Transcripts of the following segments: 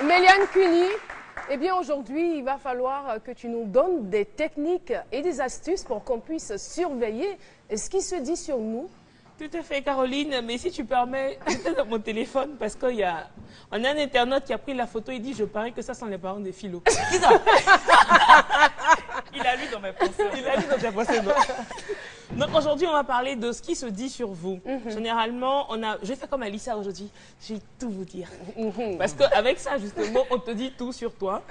Méliane Cuny, eh bien aujourd'hui, il va falloir que tu nous donnes des techniques et des astuces pour qu'on puisse surveiller ce qui se dit sur nous. Tout à fait, Caroline, mais si tu permets, j'étais dans mon téléphone parce qu'on a un internaute qui a pris la photo et dit « Je parie que ça sont les parents des Philo ». Qui ça? Il a lu dans mes pensées. Il a lu dans tes pensées, non? Donc aujourd'hui, on va parler de ce qui se dit sur vous. Généralement, je vais faire comme Alissa aujourd'hui. Je vais tout vous dire. Parce qu'avec ça, justement, on te dit tout sur toi.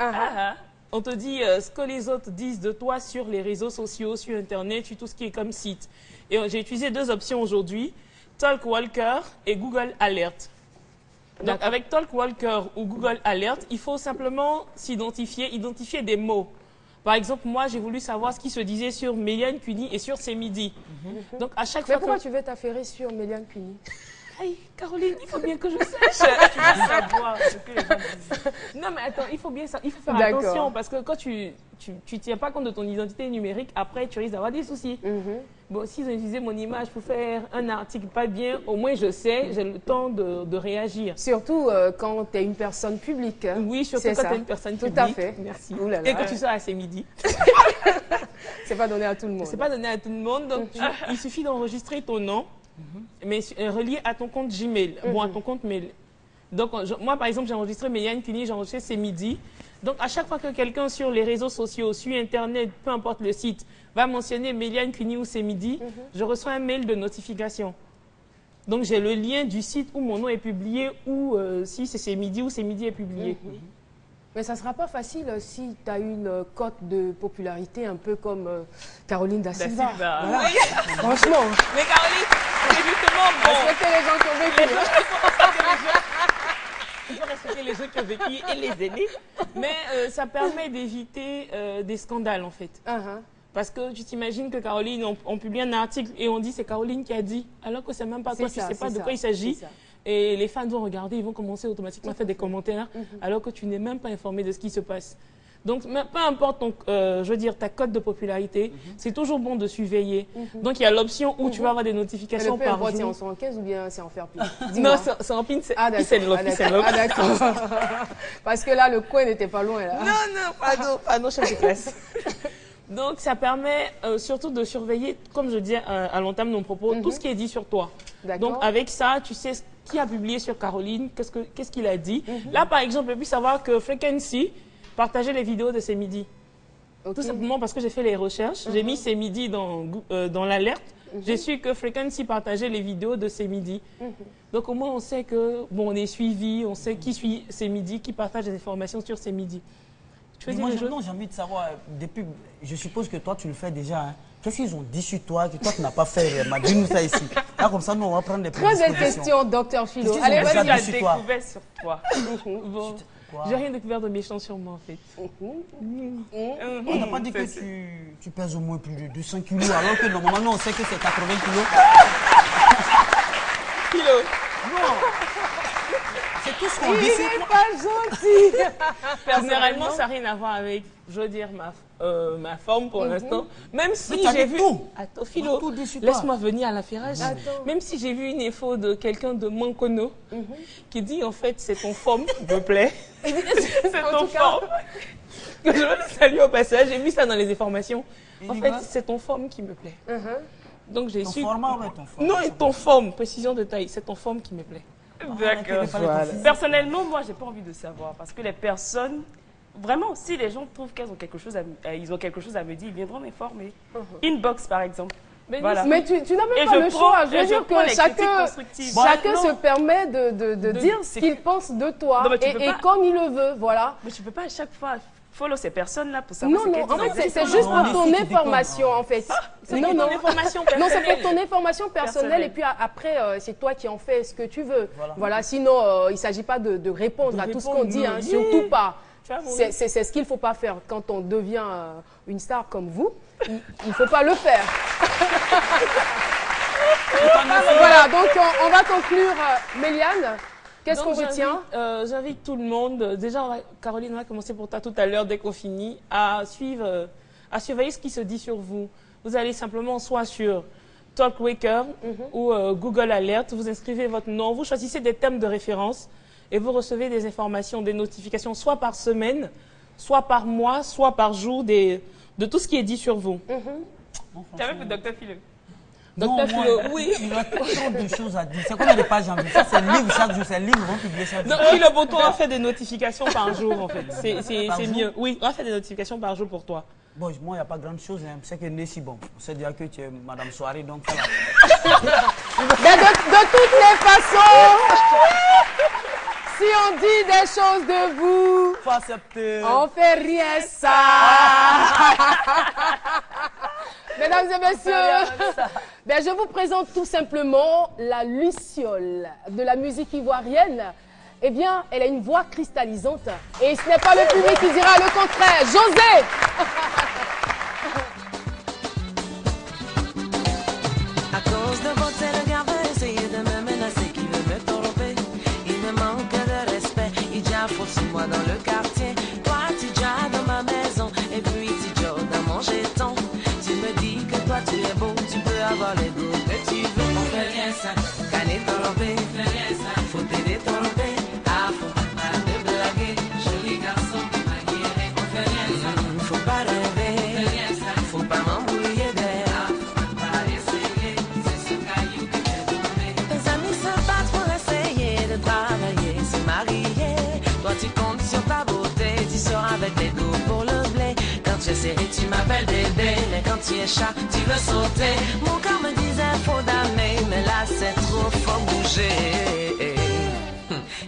On te dit ce que les autres disent de toi sur les réseaux sociaux, sur Internet, sur tout ce qui est comme site. Et j'ai utilisé deux options aujourd'hui, Talkwalker et Google Alert. Donc avec Talkwalker ou Google Alert, il faut simplement identifier des mots. Par exemple, moi, j'ai voulu savoir ce qui se disait sur Méliane Cuny et sur C'est Midi. Donc, à chaque fois. Mais pourquoi tu veux t'affairer sur Méliane Cuny? Aïe, Caroline, il faut bien que je sache. Tu veux savoir ce que les gens disent. Non, mais attends, il faut faire attention parce que quand tu tiens pas compte de ton identité numérique, après, tu risques d'avoir des soucis. Bon, s'ils ont utilisé mon image pour faire un article pas bien, au moins je sais, j'ai le temps de réagir. Surtout quand tu es une personne publique. Hein. Oui, surtout quand tu es une personne publique. Tout à fait. Merci. Ouh là là. Et que tu sois à C'est Midi. C'est pas donné à tout le monde. C'est pas donné à tout le monde. Donc, il suffit d'enregistrer ton nom, mais relié à ton compte Gmail, bon, à ton compte mail. Donc, moi, par exemple, j'ai enregistré Méliane Cuny, j'ai enregistré C'est Midi. Donc, à chaque fois que quelqu'un sur les réseaux sociaux, sur Internet, peu importe le site, va mentionner Méliane Cuny ou C'est Midi, je reçois un mail de notification. Donc, j'ai le lien du site où mon nom est publié ou si c'est Midi ou C'est Midi est publié. Mais ça ne sera pas facile si tu as une cote de popularité un peu comme Caroline Da Silva. Voilà. Oui. Franchement. Mais Caroline, c'est justement bon. Respecter les gens qui ont vécu. Il faut respecter les gens qui ont vécu et les aînés. Mais ça permet d'éviter des scandales, en fait. Parce que tu t'imagines que Caroline, on publie un article et on dit c'est Caroline qui a dit, alors que c'est même pas toi, tu ne sais pas de quoi il s'agit. Et les fans vont regarder, ils vont commencer automatiquement à faire des commentaires, alors que tu n'es même pas informé de ce qui se passe. Donc, peu importe ta cote de popularité, c'est toujours bon de surveiller. Donc, il y a l'option où tu vas avoir des notifications par jour. C'est en 115 ou bien c'est en faire pile? Non, c'est en pin, c'est Ah, d'accord. Parce que là, le coin n'était pas loin. Là. Non, pardon, chef de classe. Donc, ça permet surtout de surveiller, comme je dis à l'entame de mon propos, tout ce qui est dit sur toi. Donc, avec ça, tu sais qui a publié sur Caroline, qu'est-ce qu'il a dit. Là, par exemple, je peux savoir que Frequency partageait les vidéos de C'est Midi. Tout simplement parce que j'ai fait les recherches. J'ai mis C'est Midi dans l'alerte. J'ai su que Frequency partageait les vidéos de C'est Midi. Donc, au moins, on sait que, bon, on est suivi, on sait qui suit C'est Midi, qui partage des informations sur C'est Midi. Moi, j'ai envie de savoir, depuis, je suppose que toi, tu le fais déjà. Hein. Qu'est-ce qu'ils ont dit sur toi que toi, tu n'as pas fait? Dis-nous ça ici. Là, comme ça, nous, on va prendre des prédispositions. Très belle question, docteur Philo. Allez, vas-y, tu as découvert sur toi. Bon, j'ai rien découvert de méchant sur moi, en fait. On n'a pas dit que tu pèses au moins plus de 200 kilos, alors que normalement, on sait que c'est 80 kilos. Kilos. Non. C'est tout ce qu'on dit. Il n'est pas gentil. Personnellement, ça n'a rien à voir avec, je veux dire, ma forme pour l'instant. Même si j'ai vu... Attends, Philo, laisse-moi venir à l'affairage. Même si j'ai vu une info de quelqu'un de Mankono qui dit, en fait, c'est ton forme qui me plaît. C'est ton forme. Que je veux le saluer au passage. J'ai mis ça dans les informations. En fait, c'est ton forme qui me plaît. Donc, j'ai su... Ton format ou ton forme? Non, ton forme. Précision de taille. C'est ton forme qui me plaît. D'accord. Personnellement, moi, j'ai pas envie de savoir parce que les personnes, vraiment, si les gens trouvent qu'ils ont quelque chose à me dire, ils viendront m'informer. Inbox, par exemple. Voilà. Mais tu n'as même pas le choix. Je veux dire que chacun se permet de dire ce qu'il pense de toi et comme il le veut, voilà. Mais tu peux pas à chaque fois follow ces personnes-là pour savoir Non, en fait, c'est juste pour ton information, en fait. Non, c'est pour ton information personnelle et puis après, c'est toi qui en fais ce que tu veux. Voilà, sinon, il ne s'agit pas de répondre à tout ce qu'on dit, surtout pas. C'est ce qu'il ne faut pas faire quand on devient une star comme vous. Il ne faut pas le faire. Voilà, donc on va conclure. Méliane, qu'est-ce qu'on retient? J'invite tout le monde. Déjà, Caroline, on va commencer pour toi tout à l'heure, dès qu'on finit, à surveiller ce qui se dit sur vous. Vous allez simplement soit sur Talkwalker ou Google Alert, vous inscrivez votre nom, vous choisissez des thèmes de référence et vous recevez des informations, des notifications, soit par semaine, soit par mois, soit par jour, de tout ce qui est dit sur vous. Tu avais fait Dr Philo. Docteur Philo, oui. Il a trop de choses à dire. C'est combien de pages en vie? Ça, c'est le livre chaque jour. C'est le livre, ils vont publier chaque jour. Donc, Philo Boto a fait des notifications par jour, en fait. C'est mieux. Oui, on a fait des notifications par jour pour toi. Bon, moi, il n'y a pas grande chose. Hein. C'est que Nessie, bon, on sait déjà que tu es Madame Soirée, donc voilà. Mais de toutes les façons, si on dit des choses de vous, Faut accepter. on fait rien ça. Mesdames et messieurs, ben, je vous présente tout simplement la Luciole de la musique ivoirienne. Eh bien, elle a une voix cristallisante et ce n'est pas le public qui dira le contraire. José! À cause de votre regard, essayez de me menacer, qui veut me tromper. Il me manque de respect, il y a faux sur moi dans le quartier. Toi, tu déjà dans ma maison, et puis tu joues dans mon jeton. Tu me dis que toi tu es beau, tu peux avoir les goûts que tu veux. On fait rien ça, canner tromper, faut t'aider tromper. Ah, faut pas te blaguer, joli garçon, maniéré. On fait rien ça, faut pas rêver, faut pas m'embrouiller d'air. Pas essayer, c'est ce caillou que t'es tombé. Tes amis se battent pour essayer de travailler, se marier. Toi tu comptes sur ta beauté, tu sors avec les dos pour le blé. Quand tu es serré, tu m'appelles Dédé, mais quand tu es chat, tu veux sauter. Mon cœur me disait faut damer, mais là c'est trop, faut bouger.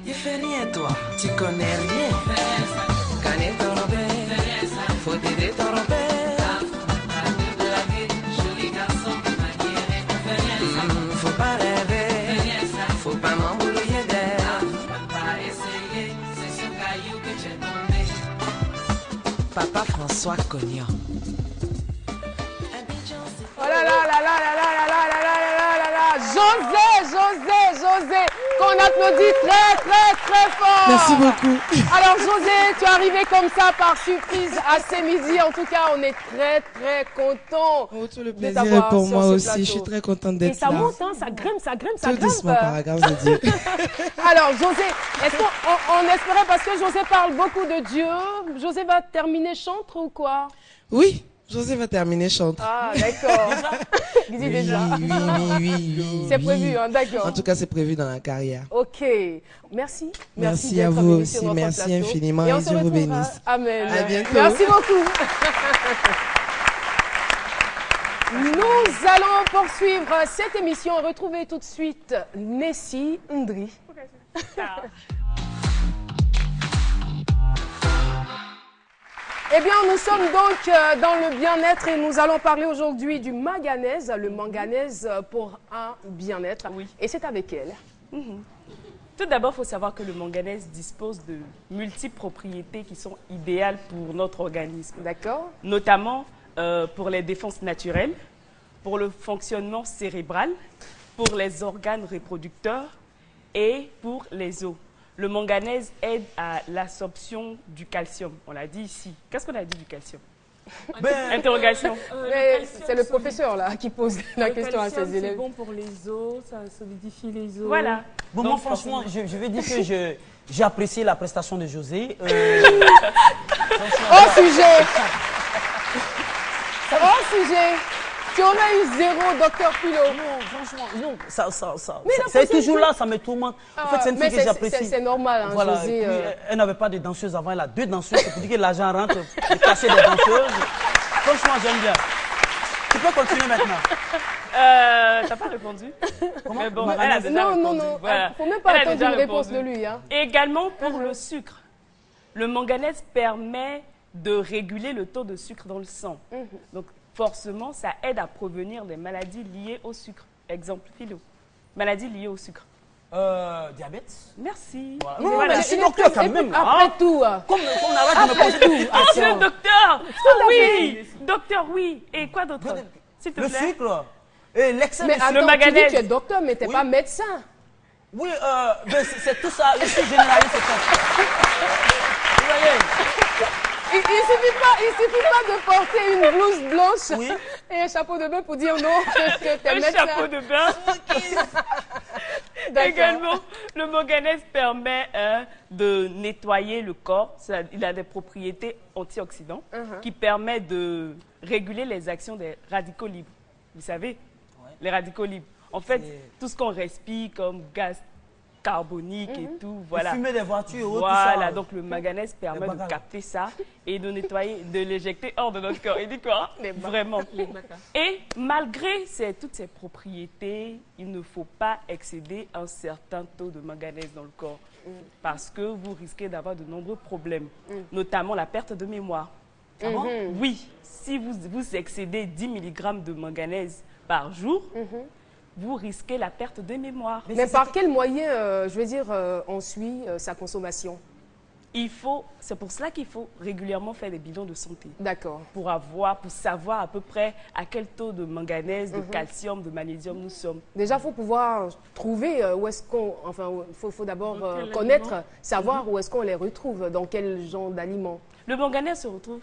Il fait rien toi, tu connais rien. Quand est tombé, faut t'aider tombé. Faut pas rêver, faut pas m'embrouiller d'air. Pas essayer, c'est ce caillou que j'ai tombé. Papa François Cognan. Oh là là là là là là là là là là là là. José, qu'on applaudit très très très fort. Merci beaucoup. Alors José, tu es arrivé comme ça par surprise à ce midi. En tout cas, on est très très content. Oh, tout le plaisir est pour moi aussi. Je suis très contente d'être là. Et ça monte, hein, ça grimpe, ça grimpe, ça tout grimpe. Doucement, par la grâce de Dieu. Alors José, est-ce qu'on espérait, parce que José parle beaucoup de Dieu, José va terminer chantre ou quoi? Oui. José va terminer chantre. Ah, d'accord. Il dit déjà. Oui. C'est prévu, hein, d'accord. En tout cas, c'est prévu dans la carrière. Ok. Merci. Merci à vous aussi. Merci infiniment et Dieu vous bénisse. Amen. À bientôt. Merci beaucoup. Nous allons poursuivre cette émission et retrouver tout de suite Nessie Ndri. Eh bien, nous sommes donc dans le bien-être et nous allons parler aujourd'hui du manganèse, le manganèse pour un bien-être. Oui. Et c'est avec elle. Tout d'abord, il faut savoir que le manganèse dispose de multiples propriétés qui sont idéales pour notre organisme. D'accord. Notamment pour les défenses naturelles, pour le fonctionnement cérébral, pour les organes reproducteurs et pour les os. Le manganèse aide à l'absorption du calcium. On l'a dit ici. Qu'est-ce qu'on a dit du calcium? Interrogation. C'est le professeur là qui pose la question à ses élèves. C'est bon pour les os, ça solidifie les os. Voilà. Bon, moi, franchement, je vais dire que j'ai apprécié la prestation de José. Au sujet. Tu aurais eu 0, docteur Philo. Non, franchement, non, c'est toujours là, ça me tourmente. En fait, c'est une fille que j'apprécie. C'est normal, hein, voilà, José. Et puis, elle n'avait pas de danseuse avant, elle a 2 danseuses. C'est pour dire que l'argent rentre et cacher des danseuses. Franchement, j'aime bien. Tu peux continuer maintenant. T'as pas répondu? Comment? Mais bon, elle a déjà répondu. Non. Voilà. Faut même pas Elle a attendre déjà une réponse de répondu. lui. Hein. Et également pour le sucre. Le manganèse permet de réguler le taux de sucre dans le sang. Donc, forcément, ça aide à prévenir des maladies liées au sucre. Exemple, Philo. Maladies liées au sucre. Diabète. Merci. Voilà. Non, mais je suis docteur quand même. Après tout. Comme on arrête de me poser tout. Oh, c'est le docteur! Oui! Docteur, oui. Et quoi d'autre? S'il te Le plaît. sucre. Et l'excès de Mais sucre. attends, tu dis manganèse. que tu es docteur, mais tu n'es pas médecin. Oui, c'est tout ça. Je suis généraliste. Vous voyez? Il suffit pas de porter une blouse blanche Oui. et un chapeau de bain pour dire non que tu es Un médecin. chapeau de bain. D'accord. Également, Le manganèse permet de nettoyer le corps. Il a des propriétés antioxydantes qui permettent de réguler les actions des radicaux libres. Vous savez, les radicaux libres. En fait, tout ce qu'on respire comme gaz carbonique et tout, voilà. Fumer des voitures, voilà, tout ça. donc le manganèse permet de capter ça et de nettoyer, de l'éjecter hors de notre corps. Il dit quoi? Vraiment. Et malgré toutes ces propriétés, il ne faut pas excéder un certain taux de manganèse dans le corps parce que vous risquez d'avoir de nombreux problèmes, notamment la perte de mémoire. Ah bon? Oui, si vous excédez 10 mg de manganèse par jour, vous risquez la perte de mémoire. Mais par quel moyen, je veux dire, on suit sa consommation? C'est pour cela qu'il faut régulièrement faire des bilans de santé. D'accord. Pour savoir à peu près à quel taux de manganèse, de calcium, de magnésium nous sommes. Déjà, il faut pouvoir trouver où est-ce qu'on... Enfin, il faut d'abord connaître, savoir où est-ce qu'on les retrouve, dans quel genre d'aliments. Le manganèse se retrouve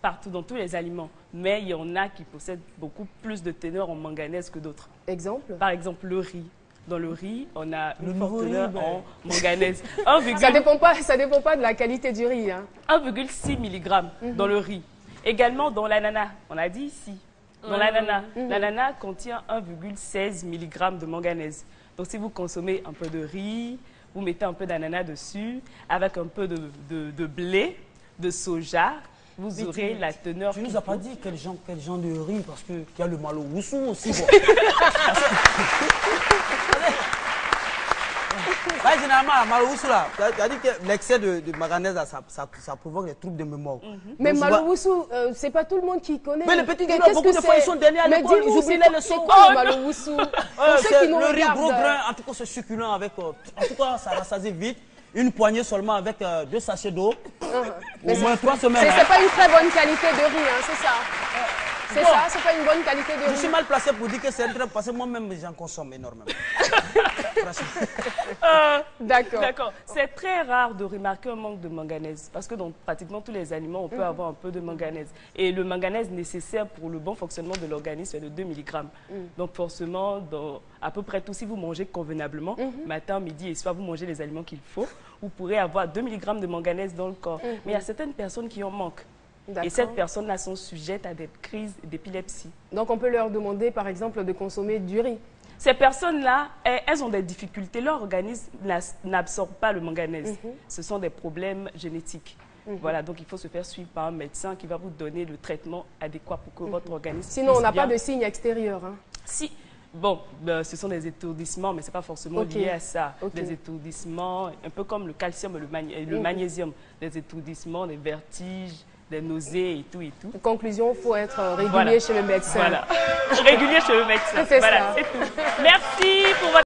partout, dans tous les aliments. Mais il y en a qui possèdent beaucoup plus de teneur en manganèse que d'autres. Exemple? Par exemple, le riz. Dans le riz, on a une forte teneur en manganèse. Ça dépend pas de la qualité du riz. 1,6 mg dans le riz. Également dans l'ananas, on a dit ici. Dans l'ananas, l'ananas contient 1,16 mg de manganèse. Donc si vous consommez un peu de riz, vous mettez un peu d'ananas dessus, avec un peu de blé, de soja, vous aurez la teneur. Tu nous as pas dit quel genre de riz, parce qu'il y a le malo woussou aussi. Bon. Généralement, la malo woussou, là, tu as dit que l'excès de manganèse, ça provoque des troubles de mémoire. Mais malo woussou, c'est pas tout le monde qui connaît. Mais les petits gars, beaucoup de fois, ils sont derniers à l'école, ils oublient les leçons. C'est quoi le malo woussou? Le riz gros grain, en tout cas, c'est succulent avec. En tout cas, ça rassasie vite. Une poignée seulement avec 2 sachets d'eau. Au moins 3 semaines. C'est pas une très bonne qualité de riz, c'est ça. C'est ça, c'est pas une bonne qualité de riz. Je suis mal placé pour dire que c'est très... Parce que moi-même, j'en consomme énormément. D'accord. C'est très rare de remarquer un manque de manganèse. Parce que dans pratiquement tous les aliments, on peut avoir un peu de manganèse. Et le manganèse nécessaire pour le bon fonctionnement de l'organisme est de 2 mg. Donc forcément, dans à peu près tout, si vous mangez convenablement, matin, midi et soir, vous mangez les aliments qu'il faut, vous pourrez avoir 2 mg de manganèse dans le corps. Mais il y a certaines personnes qui en manquent. Et cette personne-là sont sujettes à des crises d'épilepsie. Donc on peut leur demander, par exemple, de consommer du riz. Ces personnes-là, elles ont des difficultés. Leur organisme n'absorbe pas le manganèse. Ce sont des problèmes génétiques. Voilà, donc il faut se faire suivre par un médecin qui va vous donner le traitement adéquat pour que votre organisme... Sinon, on n'a pas de signes extérieurs. Si. Bon, ce sont des étourdissements, mais ce n'est pas forcément lié à ça. Des étourdissements, un peu comme le calcium et le magnésium. Des étourdissements, des vertiges, des nausées et tout et tout. En conclusion, il faut être régulier chez le médecin. Voilà, régulier chez le médecin. C'est voilà, ça. C'est tout. Merci pour votre